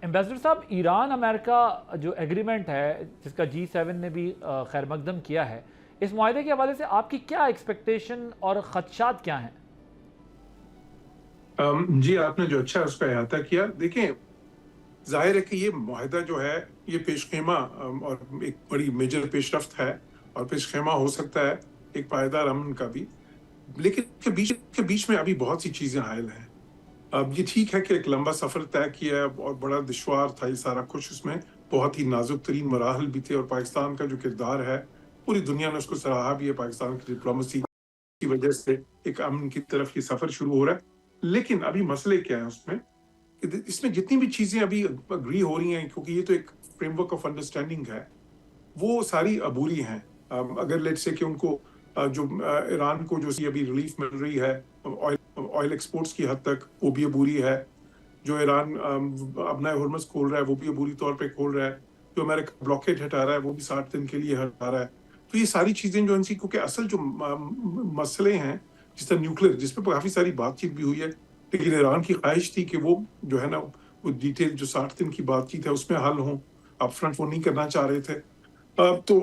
Ambassador صاحب، ایران امریکہ جو agreement ہے جس کا G7 نے بھی خیر مقدم کیا ہے، اس معاہدے کے حوالے سے آپ کی کیا ایکسپیکٹیشن اور خدشات کیا ہیں؟ جی، آپ نے جو اچھا اس کا احاطہ کیا، دیکھیں ظاہر ہے کہ یہ معاہدہ جو ہے یہ پیش خیمہ اور ایک بڑی میجر پیش رفت ہے، اور پیش خیمہ ہو سکتا ہے ایک پائیدار امن کا بھی، لیکن کے بیچ میں ابھی بہت سی چیزیں حائل ہیں۔ اب یہ ٹھیک ہے کہ ایک لمبا سفر طے کیا ہے اور بڑا دشوار تھا یہ سارا کچھ، اس میں بہت ہی نازک ترین مراحل بھی تھے، اور پاکستان کا جو کردار ہے پوری دنیا نے اس کو سراہا بھی ہے، پاکستان کی ڈپلومیسی کی وجہ سے ایک امن کی طرف یہ سفر شروع ہو رہا ہے۔ لیکن ابھی مسئلے کیا ہیں اس میں کہ اس میں جتنی بھی چیزیں ابھی اگری ہو رہی ہیں، کیونکہ یہ تو ایک فریم ورک آف انڈرسٹینڈنگ ہے، وہ ساری عبوری ہیں۔ اگر لیٹ سے کہ ان کو جو ایران کو جو ابھی ریلیف مل رہی ہے آئل ایکسپورٹس کی حد تک، وہ بھی عبوری ہے۔ جو ایران ابنائے ہرمز کھول رہا ہے وہ بھی عبوری طور پہ کھول رہا ہے۔ جو امریکہ بلاکیڈ ہٹا رہا ہے وہ بھی 60 دن کے لیے ہٹا رہا ہے۔ تو یہ ساری چیزیں جو ان سی، کیونکہ اصل جو مسئلے ہیں جس طرح نیوکلیر، جس پہ کافی ساری بات چیت بھی ہوئی ہے، لیکن ایران کی خواہش تھی کہ وہ جو ہے نا وہ ڈیٹیل جو 60 دن کی بات چیت ہے اس میں حل ہوں، اپ فرنٹ وہ نہیں کرنا چاہ رہے تھے۔ تو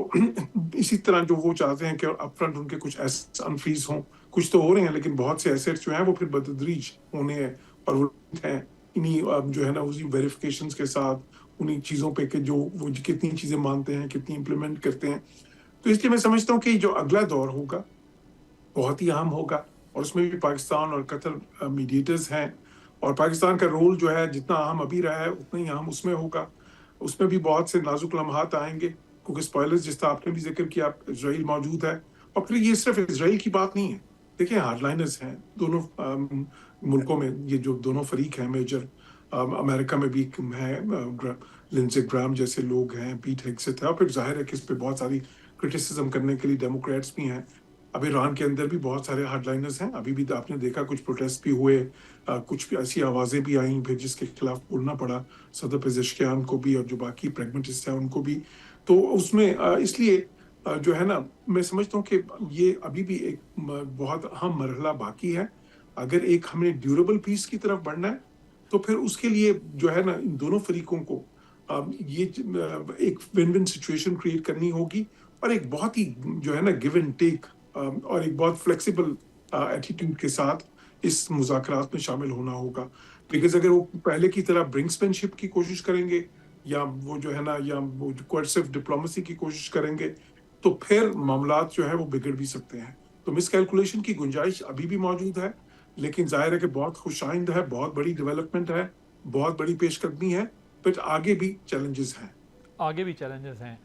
اسی طرح جو وہ چاہتے ہیں کہ اپ فرنٹ ان کے کچھ ایسٹ انفریز ہوں، کچھ تو ہو رہے ہیں لیکن بہت سے ایسٹس جو ہیں وہ پھر بتدریج ہونے ہیں، اور وہ ہیں انہی جو ہے نا اسی ویریفیکیشنز کے ساتھ انہی چیزوں پہ کہ جو وہ کتنی چیزیں مانتے ہیں، کتنی امپلیمنٹ کرتے ہیں۔ تو اس لیے میں سمجھتا ہوں کہ جو اگلا دور ہوگا بہت ہی اہم ہوگا، اور اس میں بھی پاکستان اور قطر میڈیٹرز ہیں، اور پاکستان کا رول جو ہے جتنا اہم ابھی رہا ہے اتنا ہی اہم اس میں ہوگا۔ اس میں بھی بہت سے نازک لمحات آئیں گے، کیونکہ اسپوائلرز جس طرح آپ نے بھی ذکر کیا، اسرائیل موجود ہے، اور پھر یہ صرف اسرائیل کی بات نہیں ہے۔ دیکھیں ہارڈ لائنرز ہیں دونوں ملکوں میں، یہ جو دونوں فریق ہیں میجر، امریکہ میں بھی ہیں لنزے گرام جیسے لوگ ہیں، پیٹ ہیگسٹ ہے، اور پھر ظاہر ہے کہ اس پہ بہت ساری کرٹیسزم کرنے کے لیے ڈیموکریٹس بھی ہیں۔ اب ایران کے اندر بھی بہت سارے ہارڈ لائنرز ہیں، ابھی بھی آپ نے دیکھا کچھ پروٹیسٹ بھی ہوئے، کچھ بھی ایسی آوازیں بھی آئیں پھر جس کے خلاف بولنا پڑا صدر پزشکیان کو بھی، اور جو باقی پریگمیٹسٹ ہیں ان کو بھی۔ تو اس میں اس لیے جو ہے نا میں سمجھتا ہوں کہ یہ ابھی بھی ایک بہت اہم مرحلہ باقی ہے۔ اگر ایک ہمیں ڈیوریبل پیس کی طرف بڑھنا ہے تو پھر اس کے لیے جو ہے نا ان دونوں فریقوں کو یہ ایک ون ون سچویشن کریٹ کرنی ہوگی، اور ایک بہت ہی جو ہے نا گیو اینڈ ٹیک اور ایک بہت فلیکسیبل ایٹیٹیوڈ کے ساتھ اس مذاکرات میں شامل ہونا ہوگا۔ بیکاز اگر وہ پہلے کی طرح برنکسمین شپ کی کوشش کریں گے، یا وہ جو ہے نا یا وہ کوئرسو ڈپلومیسی کی کوشش کریں گے، تو پھر معاملات جو ہے وہ بگڑ بھی سکتے ہیں۔ تو مس کیلکولیشن کی گنجائش ابھی بھی موجود ہے، لیکن ظاہر ہے کہ بہت خوش آئند ہے، بہت بڑی ڈیولپمنٹ ہے، بہت بڑی پیش قدمی ہے، بٹ آگے بھی چیلنجز ہیں۔ آگے بھی چیلنجز ہیں،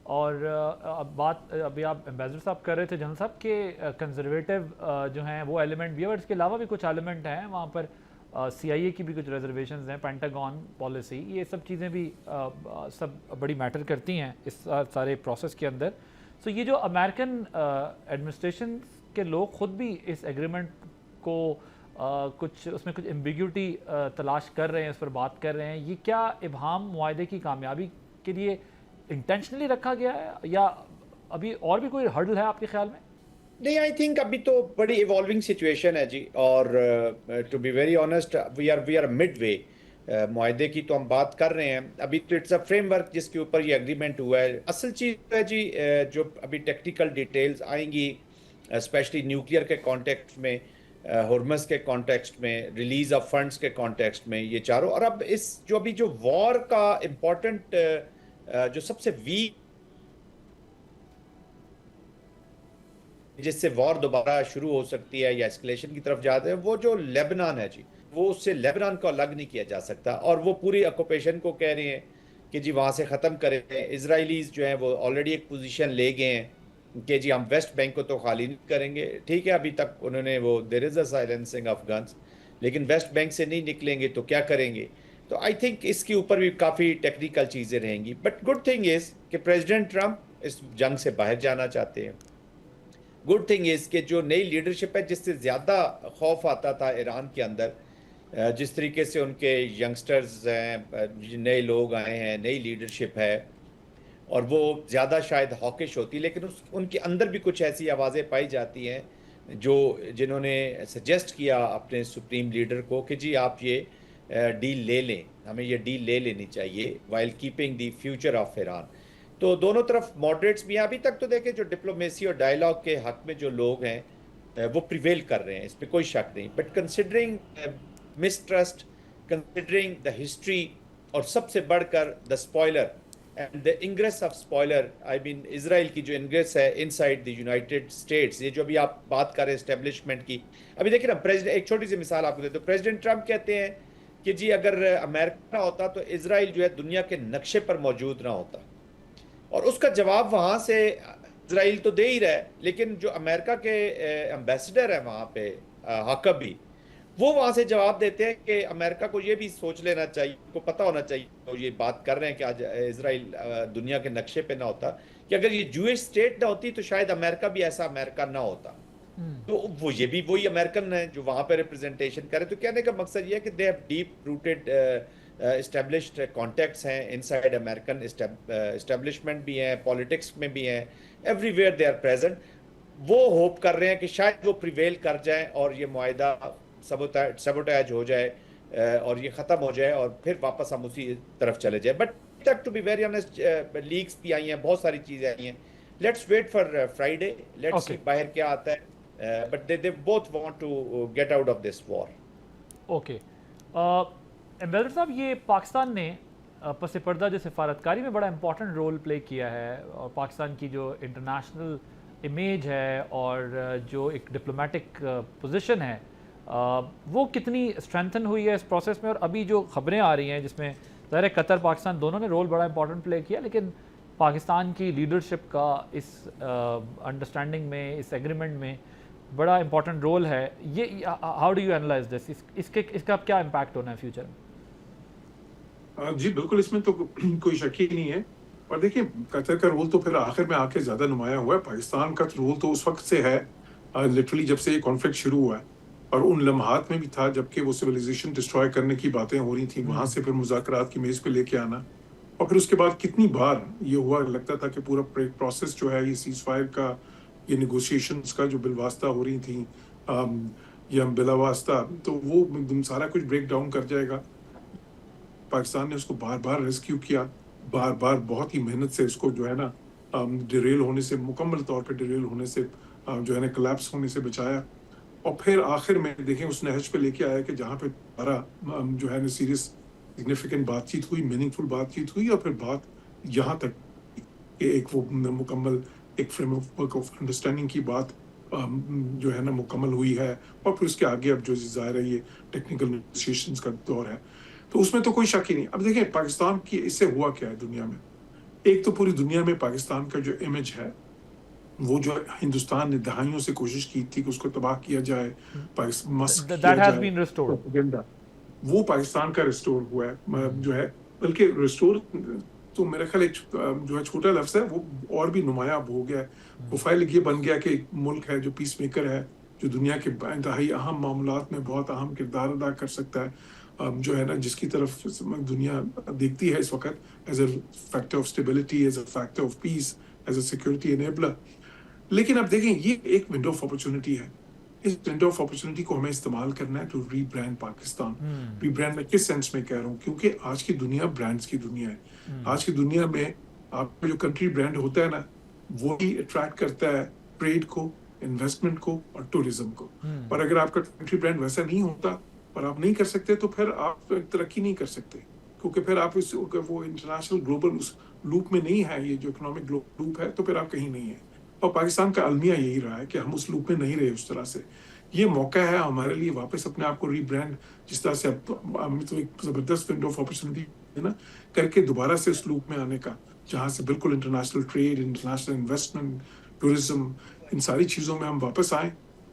اور اب بات ابھی آپ ایمبیسڈر صاحب کر رہے تھے جنرل صاحب کہ کنزرویٹو جو ہیں وہ ایلیمنٹ بھی ہے، اور اس کے علاوہ بھی کچھ ایلیمنٹ ہیں وہاں پر، CIA کی بھی کچھ ریزرویشنز ہیں، پینٹاگون پالیسی، یہ سب چیزیں بھی سب بڑی میٹر کرتی ہیں اس سارے پروسیس کے اندر۔ سو یہ جو امریکن ایڈمنسٹریشن کے لوگ خود بھی اس ایگریمنٹ کو کچھ اس میں کچھ ایمبیگیوٹی تلاش کر رہے ہیں، اس پر بات کر رہے ہیں، یہ کیا ابہام معاہدے کی کامیابی کے لیے انٹینشنلی رکھا گیا ہے، یا ابھی اور بھی کوئی ہرڈل ہے آپ کے خیال میں؟ نہیں، آئی تھنک ابھی تو بڑی ایوالونگ سچویشن ہے جی، اور to be very honest we are midway. معاہدے کی تو ہم بات کر رہے ہیں، ابھی تو اٹس اے فریم ورک جس کے اوپر یہ اگریمنٹ ہوا ہے۔ اصل چیز ہے جی جو ابھی ٹیکنیکل ڈیٹیلز آئیں گی، اسپیشلی نیوکلیئر کے کانٹیکسٹ میں، ہرمز کے کانٹیکسٹ میں، ریلیز آف فنڈز کے کانٹیکسٹ میں، یہ چاروں، اور اب اس جو ابھی جو وار کا امپورٹنٹ جو سب سے ویک جس سے وار دوبارہ شروع ہو سکتی ہے یا اسکلیشن کی طرف جاتے ہیں، وہ جو لیبنان ہے جی، وہ اس سے لیبنان کو الگ نہیں کیا جا سکتا، اور وہ پوری آکوپیشن کو کہہ رہے ہیں کہ جی وہاں سے ختم کریں۔ اسرائیلیز جو ہیں وہ آلریڈی ایک پوزیشن لے گئے ہیں کہ جی ہم ویسٹ بینک کو تو خالی نہیں کریں گے، ٹھیک ہے ابھی تک انہوں نے وہ دیر از اے سائلنسنگ آف گنز، لیکن ویسٹ بینک سے نہیں نکلیں گے تو کیا کریں گے؟ تو آئی تھنک اس کے اوپر بھی کافی ٹیکنیکل چیزیں رہیں گی، بٹ گڈ تھنگ از کہ پریزیڈنٹ ٹرمپ اس جنگ سے باہر جانا چاہتے ہیں۔ گڈ تھنگ از کہ جو نئی لیڈرشپ ہے، جس سے زیادہ خوف آتا تھا ایران کے اندر، جس طریقے سے ان کے ینگسٹرز ہیں، نئے لوگ آئے ہیں، نئی لیڈرشپ ہے، اور وہ زیادہ شاید ہاکش ہوتی، لیکن ان کے اندر بھی کچھ ایسی آوازیں پائی جاتی ہیں جنہوں نے سجیسٹ کیا اپنے سپریم لیڈر کو کہ جی آپ یہ ڈیل لے لیں۔ ہمیں یہ ڈیل لے لینی چاہیے while keeping the future of Iran. تو دونوں طرف ماڈریٹس بھی ہیں. ابھی تک تو دیکھیں جو ڈپلومیسی اور ڈائیلاگ کے حق میں جو لوگ ہیں وہ پریویل کر رہے ہیں, اس پہ کوئی شک نہیں. But considering mistrust, considering the history, اور سب سے بڑھ کر the spoiler and the ingress of spoiler, I mean Israel کی جو انگریس ہے inside the United States, یہ جو ابھی آپ بات کر رہے ہیں اسٹیبلشمنٹ کی. ابھی دیکھیں نا پریزیڈنٹ, ایک چھوٹی سی مثال آپ کو دیتے, پریزیڈنٹ ٹرمپ کہتے ہیں کہ جی اگر امریکہ نہ ہوتا تو اسرائیل جو ہے دنیا کے نقشے پر موجود نہ ہوتا. اور اس کا جواب وہاں سے اسرائیل تو دے ہی رہا ہے, لیکن جو امریکہ کے ایمبیسڈر ہیں وہاں پہ حقبی, وہ وہاں سے جواب دیتے ہیں کہ امریکہ کو یہ بھی سوچ لینا چاہیے, کو پتہ ہونا چاہیے, تو یہ بات کر رہے ہیں کہ آج اسرائیل دنیا کے نقشے پہ نہ ہوتا, کہ اگر یہ جوئش اسٹیٹ نہ ہوتی تو شاید امریکہ بھی ایسا امریکہ نہ ہوتا. تو وہ یہ بھی وہی امریکن ہیں جو وہاں پہ ریپرزنٹیشن کرے. تو کہنے کا مقصد یہ ہے کہ they have deep rooted established contacts ہیں ان سائڈ امریکن اسٹیبلشمنٹ بھی ہیں, پالیٹکس میں بھی ہیں, everywhere they are present. وہ ہوپ کر رہے ہیں کہ شاید وہ پریویل کر جائیں اور یہ معاہدہ سبوٹیج ہو جائے اور یہ ختم ہو جائے اور پھر واپس ہم اسی طرف چلے جائیں. بٹ تک to be very honest leaks بھی آئی ہیں, بہت ساری چیزیں آئی ہیں. Let's wait for Friday, let's see باہر کیا آتا ہے. But they both want to get out of this war. Okay ambassador صاحب, یہ پاکستان نے پس پردہ جو سفارتکاری میں بڑا امپورٹنٹ رول پلے کیا ہے, اور پاکستان کی جو انٹرنیشنل امیج ہے اور جو ایک ڈپلومیٹک پوزیشن ہے وہ کتنی اسٹرینتھن ہوئی ہے اس پروسیس میں. اور ابھی جو خبریں آ رہی ہیں جس میں ظاہر قطر پاکستان دونوں نے رول بڑا امپورٹنٹ پلے کیا, لیکن پاکستان کی لیڈرشپ کا اس انڈرسٹینڈنگ میں, اس ایگریمنٹ میں بڑا امپورٹنٹ رول ہے. یہ how do you analyse this, اس کا کیا امپیکٹ ہونا ہے فیوچر میں؟ جی بالکل, اس میں تو کوئی شک ہی نہیں ہے. اور دیکھیں قطر کا رول تو پھر آخر میں آ کے زیادہ نمایاں ہوا ہے. پاکستان کا رول تو اس وقت سے ہے, لٹرلی جب سے یہ کانفلکٹ شروع ہوا ہے, اور ان لمحات میں بھی تھا جبکہ وہ سویلائزیشن ڈسٹروائے کرنے کی باتیں ہو رہی تھیں, وہاں سے پھر مذاکرات کی میز پہ لے کے آنا, اور پھر اس کے بعد کتنی بار یہ ہوا, لگتا تھا کہ پورا پروسیس جو ہے یہ سیز فائر کا, یہ نیگوشیشنز کا جو بالواسطہ ہو رہی تھیں یا بلا واسطہ, تو وہ سارا کچھ بریک ڈاؤن کر جائے گا. پاکستان نے اس کو بار بار ریسکیو کیا, بار بار بہت ہی محنت سے اس کو جو ہے نا ڈیریل ہونے سے, مکمل طور پہ ڈیریل ہونے سے, جو ہے نا کلیپس ہونے سے بچایا. اور پھر آخر میں دیکھیں اس نہج پہ لے کے آیا کہ جہاں پہ دوبارہ جو ہے نا سیریس سگنیفیکنٹ بات چیت ہوئی, میننگ فل بات چیت ہوئی, اور پھر بات یہاں تک کہ ایک وہ مکمل ایک فریم ورک آف انڈرسٹینڈنگ کی بات جو ہے نا مکمل ہوئی ہے. اور پھر اس کے آگے اب جو ظاہر ہے یہ ٹیکنیکل نیگوشیشنز کا دور ہے, تو اس میں تو کوئی شک ہی نہیں. اب دیکھیں پاکستان کی اس سے ہوا کیا ہے دنیا میں. ایک تو پوری دنیا میں پاکستان کا جو امیج ہے, وہ جو ہندوستان نے دہائیوں سے کوشش کی تھی کہ اس کو تباہ کیا جائے, مسک کیا جائے, وہ پاکستان کا ریسٹور ہوا ہے جو ہے. بلکہ ریسٹور تو میرا خیال جو ہے چھوٹا لفظ ہے, وہ اور بھی نمایاں ہو گیا ہے. پروفائل یہ بن گیا کہ ایک ملک ہے جو پیس میکر ہے, جو دنیا کے انتہائی اہم معاملات میں بہت اہم کردار ادا کر سکتا ہے, جو ہے نا جس کی طرف دنیا دیکھتی ہے اس وقت as a factor of stability, as a factor of peace, as a security enabler. لیکن اب دیکھیں یہ ایک ونڈو آف اپرچونٹی ہے. اس ونڈو آف اپرچونٹی کو ہمیں استعمال کرنا ہے to rebrand Pakistan. Rebrand میں کس سینس میں کہہ رہا ہوں, کیونکہ آج کی دنیا برانڈز کی دنیا ہے. آج کی دنیا میں آپ کا جو کنٹری برانڈ ہوتا ہے نا, وہی اٹریکٹ کرتا ہے ٹریڈ کو, انویسٹمنٹ کو اور ٹورزم کو. اور اگر آپ کا کنٹری برانڈ ویسا نہیں ہوتا اور آپ نہیں کر سکتے, تو پھر آپ ترقی نہیں کر سکتے, کیونکہ پھر آپ اس وہ انٹرنیشنل گلوبل اس لوپ میں نہیں ہے, یہ جو اکنامک لوپ ہے, تو پھر آپ کہیں نہیں ہیں. اور پاکستان کا المیہ یہی رہا ہے کہ ہم اس لوپ میں نہیں رہے اس طرح سے. یہ موقع ہے ہمارے لیے واپس اپنے آپ کو ری برانڈ, جس طرح سے اب تو ایک زبردست ونڈو آف اپرچونٹی ہے نا, کر کے دوبارہ سے اس لوپ میں آنے کا, جہاں سے بالکل international trade, international investment, tourism, ان ساری چیزوں میں ہم واپس آئیں.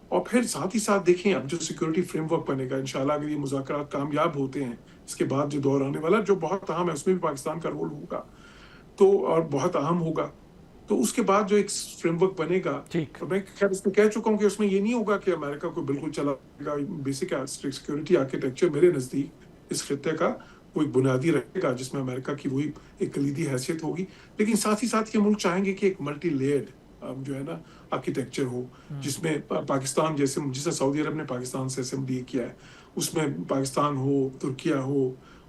اور پھر ساتھ ہی ساتھ دیکھیں اب جو سیکورٹی فریم ورک بنے گا انشاءاللہ, اگر یہ مذاکرات کامیاب ہوتے ہیں, اس کے بعد جو دور آنے والا جو بہت اہم ہے, اس میں بھی پاکستان کا رول ہوگا تو, اور بہت اہم ہوگا. تو اس کے بعد جو ایک فریم ورک بنے گا, تو میں خیر اس میں کہہ چکا ہوں کہ اس میں یہ نہیں ہوگا کہ امریکہ کو بالکل چلا گا. بیسک سیکورٹی آرکیٹیکچر میرے نزدیک اس خطے کا وہ ایک بنیادی رہے گا, جس میں امریکہ کی وہی ایک کلیدی حیثیت ہوگی. لیکن ساتھ ہی ساتھ یہ ملک چاہیں گے کہ ایک ملٹی لیئرڈ جو ہے نا آرکیٹیکچر ہو, جس میں پاکستان جیسے سعودی عرب نے پاکستان سے اسمبلی کیا ہے, اس میں پاکستان ہو, ترکیہ ہو,